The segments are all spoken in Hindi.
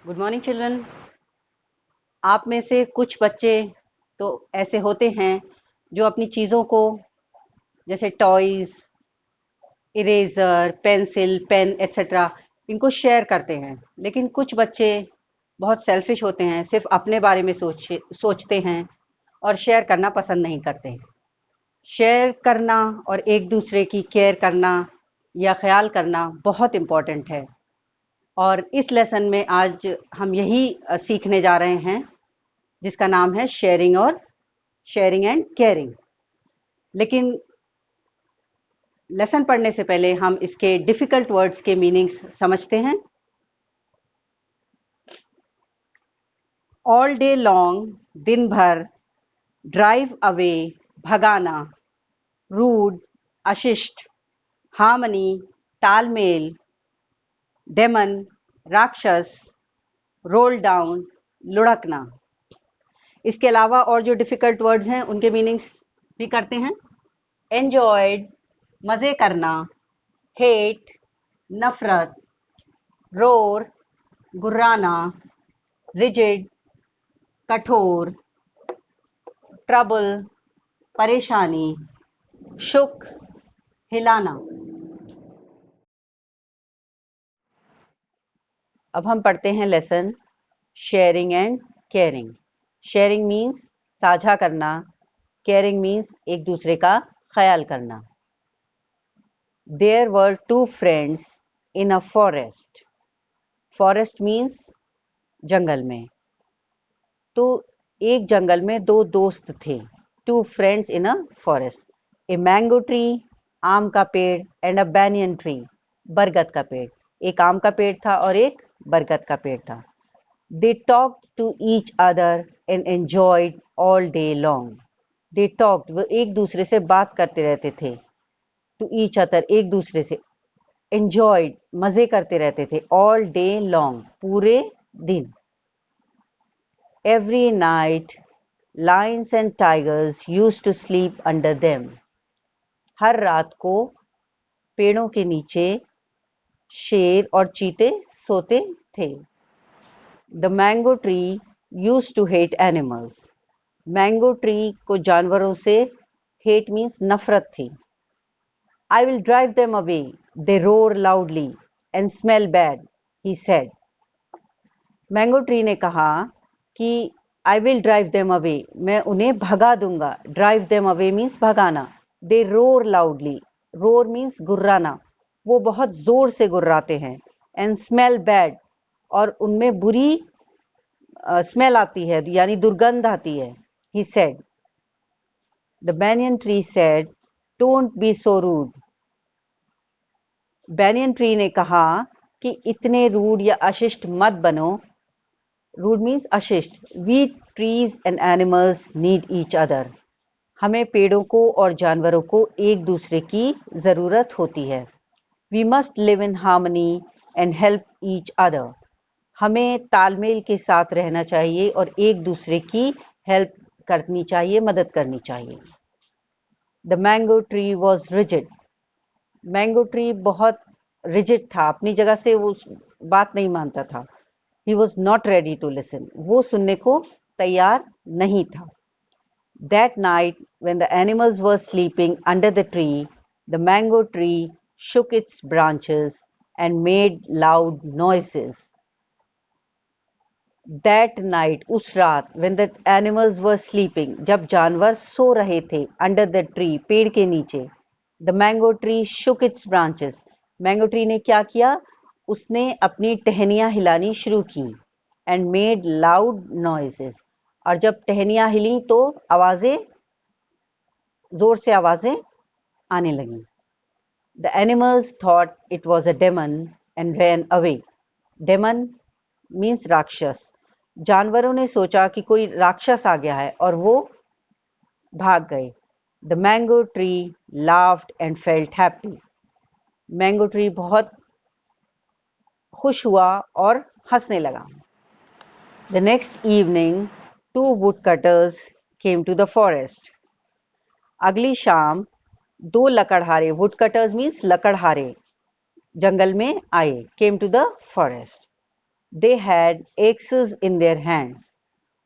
Good morning children. आप में से कुछ बच्चे तो ऐसे होते हैं जो अपनी चीज़ों को जैसे toys, eraser, pencil, pen etcetera इनको शेयर करते हैं। लेकिन कुछ बच्चे बहुत सेल्फिश होते हैं, सिर्फ अपने बारे में सोचते हैं और शेयर करना पसंद नहीं करते। शेयर करना और एक दूसरे की केयर करना या ख्याल करना बहुत इम्पोर्टेंट है। और इस लेसन में आज हम यही सीखने जा रहे हैं जिसका नाम है शेयरिंग एंड केयरिंग। लेकिन लेसन पढ़ने से पहले हम इसके डिफिकल्ट वर्ड्स के मीनिंग्स समझते हैं। ऑल डे लॉन्ग, दिन भर, ड्राइव अवे, भगाना, रूड, अशिष्ट, हार्मनी, तालमेल, डेमन, राक्षस, रोल डाउन, लुढ़कना। इसके अलावा और जो डिफिकल्ट वर्ड्स हैं उनके मीनिंग्स भी करते हैं। एंजॉयड, मज़े करना, हेट, नफरत, रोर, गुर्राना, रिजिड, कठोर, ट्रबल, परेशानी, शुक, हिलाना। अब हम पढ़ते हैं lesson sharing and caring. Sharing means साझा करना, केयरिंग मीन्स एक दूसरे का ख्याल करना। There were two friends in a forest. Forest means जंगल में। तो एक जंगल में दो दोस्त थे। Two friends in a forest. A mango tree, आम का पेड़, एंड अ बैनियन ट्री, बरगद का पेड़। एक आम का पेड़ था और एक बरगद का पेड़ था। They talked to each other and enjoyed all day long. They talked, वो एक दूसरे से बात करते रहते थे। टू ईच अदर, एक दूसरे से। एंजॉयड, मजे करते रहते थे। ऑल डे लॉन्ग, पूरे दिन। Every night lions and tigers used to sleep under them. हर रात को पेड़ों के नीचे शेर और चीते सोते थे। The mango tree used to hate animals. Mango tree को जानवरों से hate means नफरत थी। I will drive them away. They roar loudly and smell bad, he said. Mango tree ने कहा कि I will drive them away, मैं उन्हें भगा दूंगा। ड्राइव देम अवे मीन्स भगाना। They roar loudly, roar means गुर्राना, वो बहुत जोर से गुर्राते हैं। एंड स्मेल बैड, और उनमें बुरी स्मेल आती है, यानी दुर्गंध आती है। He said, the banyan tree said, don't be so rude. Banyan tree ने कहा कि इतने रूड या अशिष्ट मत बनो। रूड मीन्स अशिष्ट। We trees and animals need each other. हमें पेड़ों को और जानवरों को एक दूसरे की ज़रूरत होती है। We must live in harmony and help each other. हमें तालमेल के साथ रहना चाहिए और एक दूसरे की हेल्प करनी चाहिए, मदद करनी चाहिए। The mango tree was rigid. Mango tree बहुत रिजिड था, अपनी जगह से वो बात नहीं मानता था। He was not ready to listen. वो सुनने को तैयार नहीं था। That night, when the animals were sleeping under the tree, the mango tree shook its branches and made loud noises. That night, उस रात, when the animals were sleeping, जब जानवर सो रहे थे, under the tree, पेड़ के नीचे, the mango tree shook its branches. Mango tree ने क्या किया? उसने अपनी टहनियाँ हिलानी शुरू की। एंड मेड लाउड नॉइजेस, और जब टहनियाँ हिली तो आवाजें, जोर से आवाजें आने लगी। The animals thought it was a demon and ran away. Demon means राक्षस। जानवरों ने सोचा कि कोई राक्षस आ गया है और वो भाग गए। The mango tree laughed and felt happy. Mango tree बहुत खुश हुआ और हंसने लगा। The next evening, two woodcutters came to the forest. अगली शाम दो लकड़हारे, woodcutters means लकड़हारे, जंगल में आए। Came to the forest. They had axes in their hands.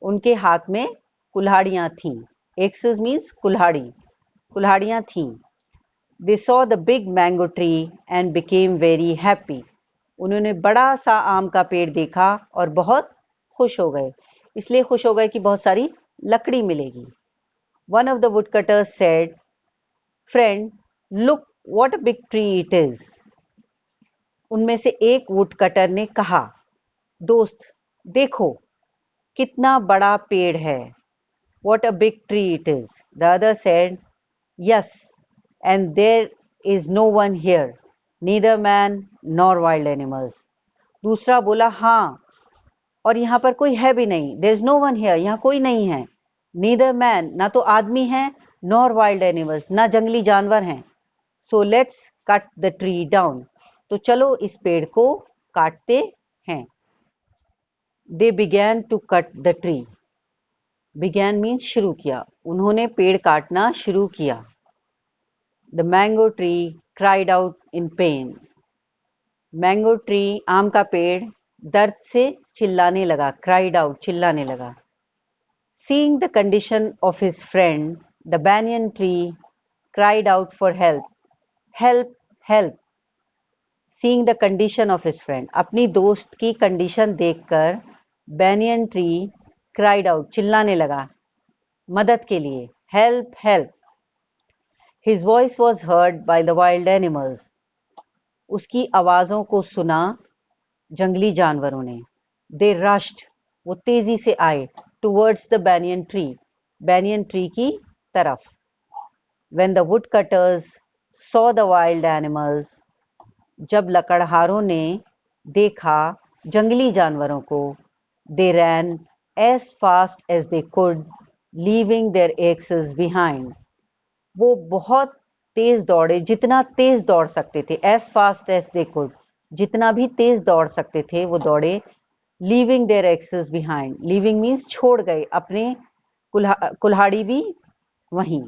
उनके हाथ में कुल्हाड़ियां थीं. Axes means कुल्हाड़ी. कुल्हाड़ियां थीं. They saw the big mango tree and became very happy. उन्होंने बड़ा सा आम का पेड़ देखा और बहुत खुश हो गए. इसलिए खुश हो गए कि बहुत सारी लकड़ी मिलेगी. One of the woodcutters said, "Friend, look what a big tree it is." उनमें से एक वुडकटर ने कहा, दोस्त देखो कितना बड़ा पेड़ है. What a big tree it is. The other said, yes, and there is no one here, neither man nor wild animals. दूसरा बोला हाँ, और यहाँ पर कोई है भी नहीं. There is no one here. यहाँ कोई नहीं है. Neither man, ना तो आदमी हैं, nor wild animals, ना जंगली जानवर हैं. So let's cut the tree down. तो चलो इस पेड़ को काटते हैं. They began to cut the tree. Began means शुरू किया. उन्होंने पेड़ काटना शुरू किया. The mango tree cried out in pain. Mango tree, आम का पेड़ दर्द से चिल्लाने लगा. Cried out, चिल्लाने लगा. Seeing the condition of his friend, the banyan tree cried out for help. Help, help. Seeing the condition of his friend, अपनी दोस्त की कंडीशन देखकर banyan tree cried out, चिल्लाने लगा मदद के लिए. Help, help. His voice was heard by the wild animals. उसकी आवाज़ों को सुना जंगली जानवरों ने. They rushed, वो तेजी से आए, towards the banyan tree की तरफ. When the woodcutters saw the wild animals, जब लकड़हारों ने देखा जंगली जानवरों को, they ran as fast as they could, leaving their axes behind. वो बहुत तेज दौड़े, जितना तेज दौड़ सकते थे. as fast as they could, जितना भी तेज दौड़ सकते थे वो दौड़े. leaving their axes behind. leaving means छोड़ गए, अपने कुल्हाड़ी भी वहीं.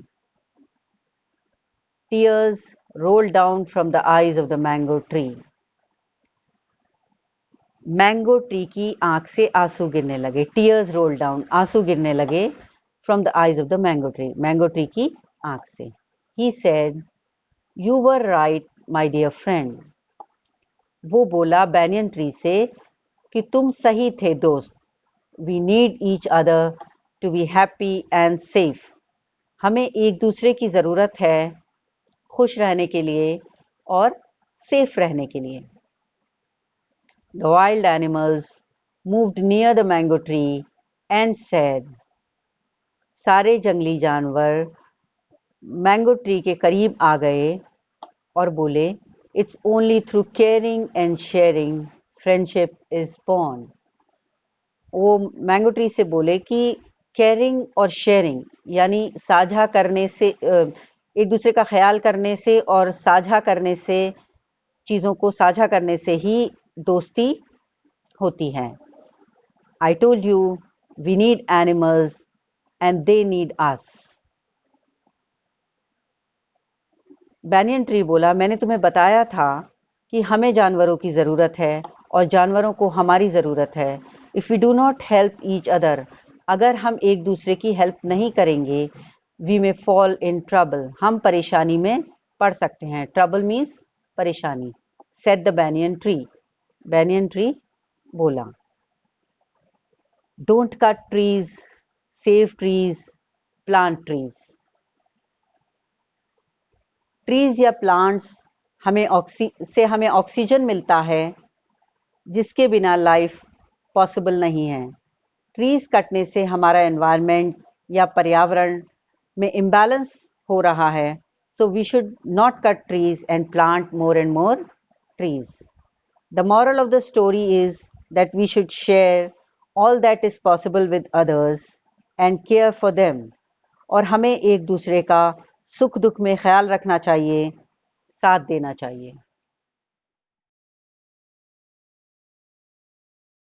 Tears rolled down from the eyes of the mango tree. Mango tree की आंख से आंसू गिरने लगे. टीयर्स रोल डाउन, आंसू गिरने लगे. From the eyes of the mango tree की आंख से. He said, you were right my dear friend. वो बोला बैनियन ट्री से कि तुम सही थे दोस्त. We need each other to be happy and safe. हमें एक दूसरे की ज़रूरत है खुश रहने के लिए और सेफ रहने के लिए. The wild animals moved near the mango tree and said, सारे जंगली जानवर मैंगो ट्री के करीब आ गए और बोले, It's only through caring and sharing friendship is born. वो मैंगो ट्री से बोले कि केयरिंग और शेयरिंग यानी साझा करने से, एक दूसरे का ख्याल करने से और साझा करने से, चीज़ों को साझा करने से ही दोस्ती होती है. I told you we need animals and they need us. Banyan tree बोला, मैंने तुम्हें बताया था कि हमें जानवरों की ज़रूरत है और जानवरों को हमारी ज़रूरत है. If we do not help each other, अगर हम एक दूसरे की हेल्प नहीं करेंगे, we may fall in trouble, हम परेशानी में पड़ सकते हैं. Trouble means परेशानी. Said the banyan tree. Banyan tree बोला. Don't cut trees, save trees, plant trees. Trees या प्लांट्स हमें ऑक्सीजन मिलता है जिसके बिना लाइफ पॉसिबल नहीं है. ट्रीज कटने से हमारा एनवायरनमेंट या पर्यावरण में इम्बैलेंस हो रहा है. So we should not cut trees and plant more and more trees. The moral of the story is that we should share all that is possible with others and care for them. और हमें एक दूसरे का सुख दुख में ख्याल रखना चाहिए, साथ देना चाहिए.